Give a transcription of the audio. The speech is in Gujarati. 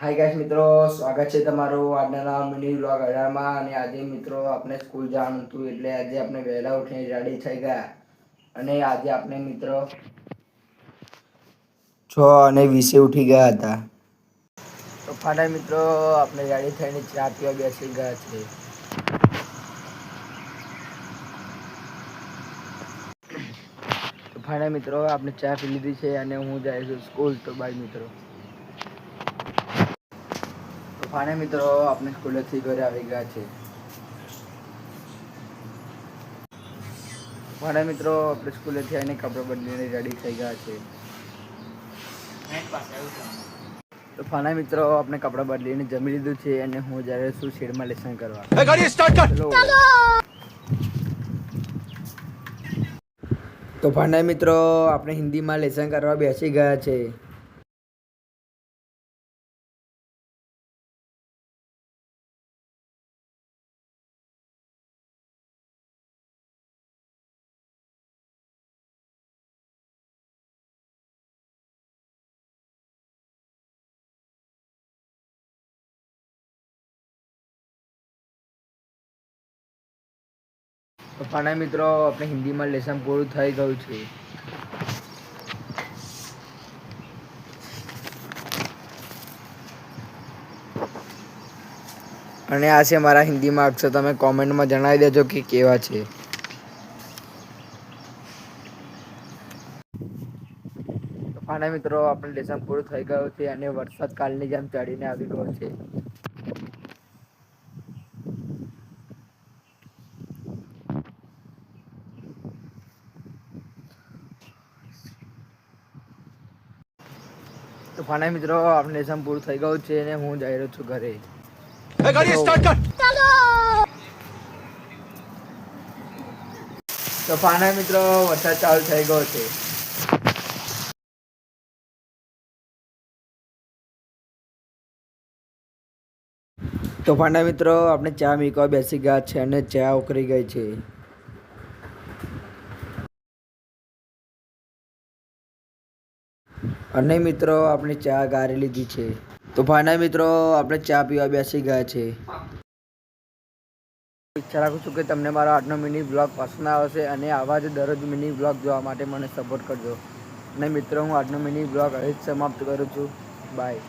હાય ગાઈસ મિત્રો, સ્વાગત છે તમારું આજના મિની વ્લોગ 18 માં. અને આજે મિત્રો આપણે સ્કૂલ જવાનું હતું એટલે આજે આપણે વહેલા ઉઠીને રેડી થઈ ગયા. અને આજે આપણે મિત્રો 6:20 ઉઠી ગયા હતા. તો ફાટા મિત્રો આપણે રેડી થઈને ચા પીવા બેસી ગયા છે. તો ફાટા મિત્રો આપણે ચા પી લીધી છે અને હું જાય છું સ્કૂલ. તો બાય મિત્રો. તો ફાટા મિત્રો આપણે સ્કૂલેથી ઘરે આવી ગયા છે. ફાટા મિત્રો આપણે સ્કૂલેથી આવીને કપડાં બદલીને રેડી થઈ ગયા છે. તો ફાના મિત્રો આપણે કપડાં બદલીને જમી લીધું છે અને હું જ્યારે છું શેડમાં લેસન કરવા. તો ફાના મિત્રો આપણે હિન્દીમાં લેસન કરવા બેસી ગયા છે. તો ફાના મિત્રો આપણે હિન્દીમાં લેસન પૂરું થઈ ગયું છે. અને આ છે મારા હિન્દી માર્ક્સ. તમે કોમેન્ટમાં જણાવી દેજો કે કેવા છે. તો ફાના મિત્રો આપણે લેસન પૂરું થઈ ગયું છે અને વરસાદ કાલની જેમ ચડીને આવી ગયો છે. તો ફાના મિત્રો આપણે લેસન પૂરું થઈ ગયું છે અને હું જઈ રહ્યો છું ઘરે. તો ફાના મિત્રો વરસાદ ચાલુ થઈ ગયો છે. તો ફાના મિત્રો આપણે ચા મીકવા બેસી ગયા છે અને ચા ઉકળી ગઈ છે. અને મિત્રો આપણે ચા ગાળી લીધી છે. તો ફાના મિત્રો આપણે ચા પીવા બેસી ગયા છે. ઈચ્છા રાખું છું કે તમને મારો આજનો મિની બ્લોગ પસંદ આવશે અને આવા જ દરરોજ મિની બ્લોગ જોવા માટે મને સપોર્ટ કરજો. અને મિત્રો હું આજનો મિની બ્લોગ અહીં જ સમાપ્ત કરું છું. બાય.